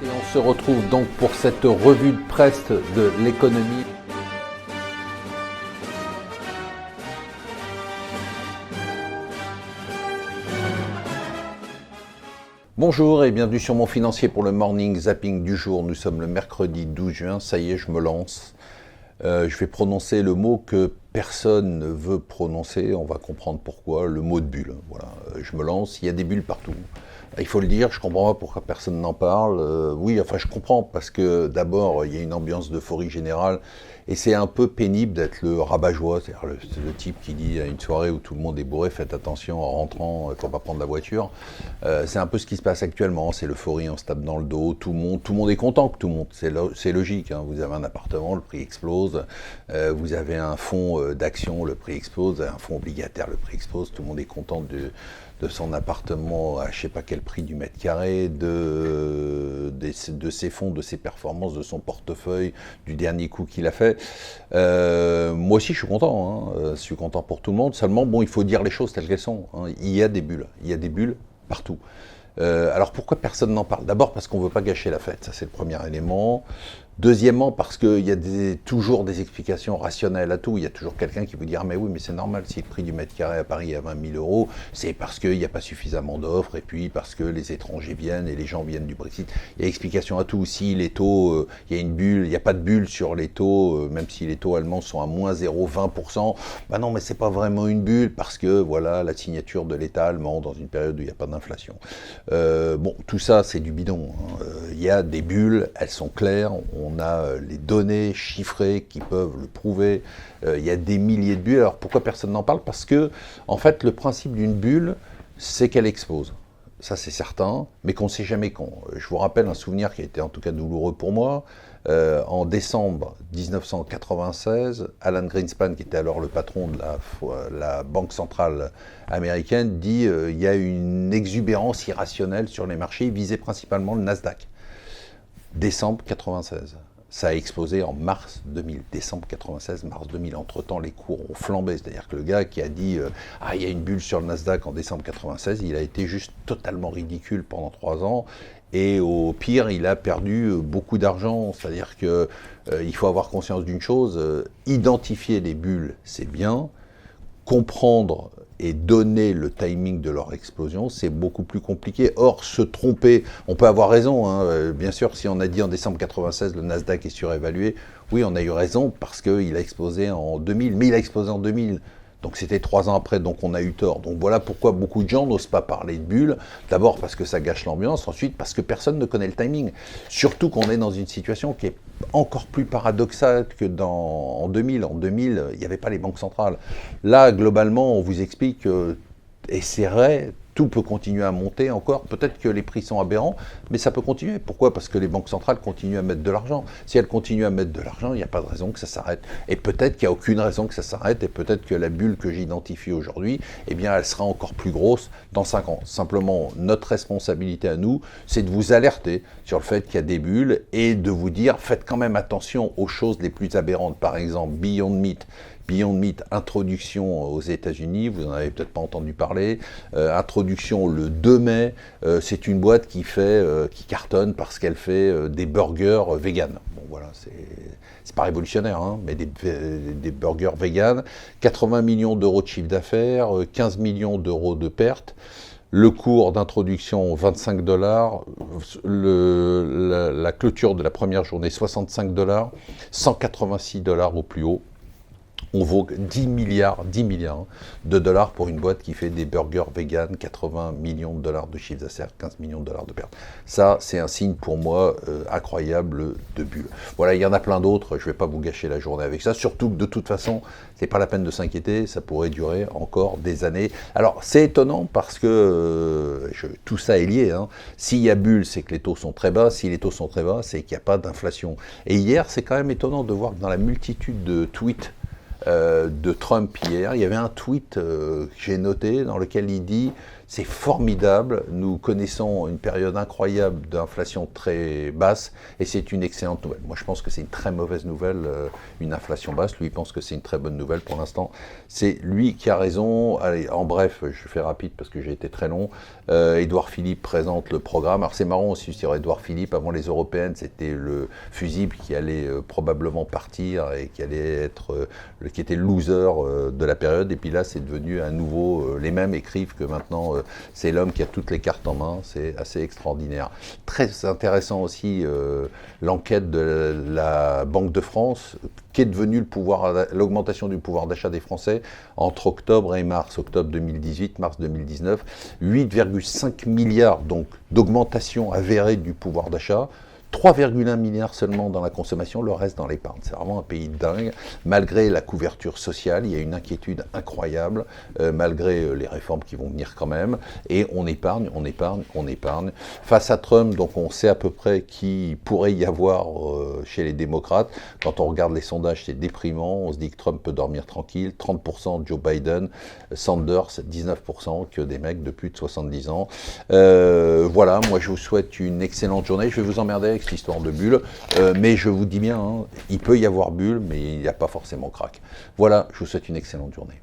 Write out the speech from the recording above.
Et on se retrouve donc pour cette revue de presse de l'économie. Bonjour et bienvenue sur Mon Financier pour le Morning Zapping du jour. Nous sommes le mercredi 12 juin, ça y est, je me lance. Je vais prononcer le mot que personne ne veut prononcer, on va comprendre pourquoi, le mot de bulle. Voilà, je me lance, il y a des bulles partout. Il faut le dire, je comprends pas pourquoi personne n'en parle. Oui, enfin je comprends, parce que d'abord, il y a une ambiance d'euphorie générale, et c'est un peu pénible d'être le rabat-joie, c'est-à-dire le type qui dit à une soirée où tout le monde est bourré, faites attention en rentrant, il ne faut pas prendre la voiture. C'est un peu ce qui se passe actuellement, c'est l'euphorie, on se tape dans le dos, tout le monde est content que tout monte, c'est logique, hein. Vous avez un appartement, le prix explose, vous avez un fonds d'action, le prix explose, un fonds obligataire, le prix explose, tout le monde est content de son appartement à je ne sais pas quel prix du mètre carré, de ses fonds, de ses performances, de son portefeuille, du dernier coup qu'il a fait. Moi aussi je suis content, hein. Je suis content pour tout le monde, seulement bon, il faut dire les choses telles qu'elles sont, hein. Il y a des bulles partout. Alors pourquoi personne n'en parle? D'abord parce qu'on ne veut pas gâcher la fête, ça c'est le premier élément. Deuxièmement, parce qu'il y a toujours des explications rationnelles à tout. Il y a toujours quelqu'un qui vous dire « mais oui, mais c'est normal, si le prix du mètre carré à Paris est à 20 000 euros, c'est parce qu'il n'y a pas suffisamment d'offres, et puis parce que les étrangers viennent et les gens viennent du Brexit. » Il y a explication à tout. Si les taux, il y a une bulle, il n'y a pas de bulle sur les taux, même si les taux allemands sont à moins 0,20%, bah non, mais c'est pas vraiment une bulle, parce que voilà, la signature de l'État allemand dans une période où il n'y a pas d'inflation. Bon, tout ça, c'est du bidon, hein. Il y a des bulles, elles sont claires, on a les données chiffrées qui peuvent le prouver. Il y a des milliers de bulles. Alors pourquoi personne n'en parle? Parce que, en fait, le principe d'une bulle, c'est qu'elle expose. Ça, c'est certain, mais qu'on ne sait jamais quand. Je vous rappelle un souvenir qui a été en tout cas douloureux pour moi. En décembre 1996, Alan Greenspan, qui était alors le patron de la Banque centrale américaine, dit il y a une exubérance irrationnelle sur les marchés, il visait principalement le Nasdaq. Décembre 96. Ça a explosé en mars 2000. Décembre 96, mars 2000. Entre-temps, les cours ont flambé. C'est-à-dire que le gars qui a dit il y a une bulle sur le Nasdaq en décembre 96, il a été juste totalement ridicule pendant 3 ans. Et au pire, il a perdu beaucoup d'argent. C'est-à-dire qu'il faut avoir conscience d'une chose, identifier les bulles, c'est bien. Comprendre et donner le timing de leur explosion, c'est beaucoup plus compliqué. Or, se tromper, on peut avoir raison, hein. Bien sûr, si on a dit en décembre 96 le Nasdaq est surévalué, oui, on a eu raison parce qu'il a explosé en 2000, mais il a explosé en 2000. Donc c'était 3 ans après, donc on a eu tort. Donc voilà pourquoi beaucoup de gens n'osent pas parler de bulles. D'abord parce que ça gâche l'ambiance, ensuite parce que personne ne connaît le timing. Surtout qu'on est dans une situation qui est encore plus paradoxale que en 2000. En 2000, il n'y avait pas les banques centrales. Là, globalement, on vous explique, et c'est vrai, tout peut continuer à monter encore. Peut-être que les prix sont aberrants, mais ça peut continuer. Pourquoi? Parce que les banques centrales continuent à mettre de l'argent. Si elles continuent à mettre de l'argent, il n'y a pas de raison que ça s'arrête. Et peut-être qu'il n'y a aucune raison que ça s'arrête, et peut-être que la bulle que j'identifie aujourd'hui, eh bien, elle sera encore plus grosse dans 5 ans. Simplement, notre responsabilité à nous, c'est de vous alerter sur le fait qu'il y a des bulles, et de vous dire, faites quand même attention aux choses les plus aberrantes. Par exemple, Beyond Meat, introduction aux États-Unis, vous n'en avez peut-être pas entendu parler. Introduction le 2 mai, c'est une boîte qui cartonne parce qu'elle fait des burgers vegan. Bon voilà, c'est pas révolutionnaire, hein, mais des burgers vegan. 80 millions d'euros de chiffre d'affaires, 15 millions d'euros de pertes. Le cours d'introduction, 25 $. La clôture de la première journée, 65 $. 186 $ au plus haut. On vaut 10 milliards de dollars pour une boîte qui fait des burgers vegan, 80 millions de dollars de chiffre d'affaires, 15 millions de dollars de pertes. Ça, c'est un signe pour moi incroyable de bulle. Voilà, il y en a plein d'autres, je ne vais pas vous gâcher la journée avec ça, surtout que de toute façon, c'est pas la peine de s'inquiéter, ça pourrait durer encore des années. Alors, c'est étonnant parce que tout ça est lié, hein. S'il y a bulle, c'est que les taux sont très bas. Si les taux sont très bas, c'est qu'il n'y a pas d'inflation. Et hier, c'est quand même étonnant de voir que dans la multitude de tweets de Trump hier, il y avait un tweet que j'ai noté dans lequel il dit C'est formidable. Nous connaissons une période incroyable d'inflation très basse et c'est une excellente nouvelle. Moi, je pense que c'est une très mauvaise nouvelle, une inflation basse. Lui, il pense que c'est une très bonne nouvelle pour l'instant. C'est lui qui a raison. Allez, en bref, je fais rapide parce que j'ai été très long. Édouard Philippe présente le programme. Alors, c'est marrant aussi sur Édouard Philippe. Avant les européennes, c'était le fusible qui allait probablement partir et qui allait être, qui était le loser de la période. Et puis là, c'est devenu un nouveau. Les mêmes écrivent que maintenant, c'est l'homme qui a toutes les cartes en main. C'est assez extraordinaire. Très intéressant aussi l'enquête de la Banque de France. Qu'est devenu l'augmentation du pouvoir d'achat des Français entre octobre et mars, octobre 2018, mars 2019, 8,5 milliards donc d'augmentation avérée du pouvoir d'achat, 3,1 milliards seulement dans la consommation, le reste dans l'épargne. C'est vraiment un pays dingue. Malgré la couverture sociale, il y a une inquiétude incroyable, malgré les réformes qui vont venir quand même. Et on épargne, on épargne, on épargne. Face à Trump, donc on sait à peu près qui pourrait y avoir chez les démocrates. Quand on regarde les sondages, c'est déprimant. On se dit que Trump peut dormir tranquille. 30% Joe Biden, Sanders, 19% que des mecs de plus de 70 ans. Voilà, moi je vous souhaite une excellente journée. Je vais vous emmerder avec cette histoire de bulle, mais je vous dis bien, hein, il peut y avoir bulle, mais il n'y a pas forcément crack. Voilà, je vous souhaite une excellente journée.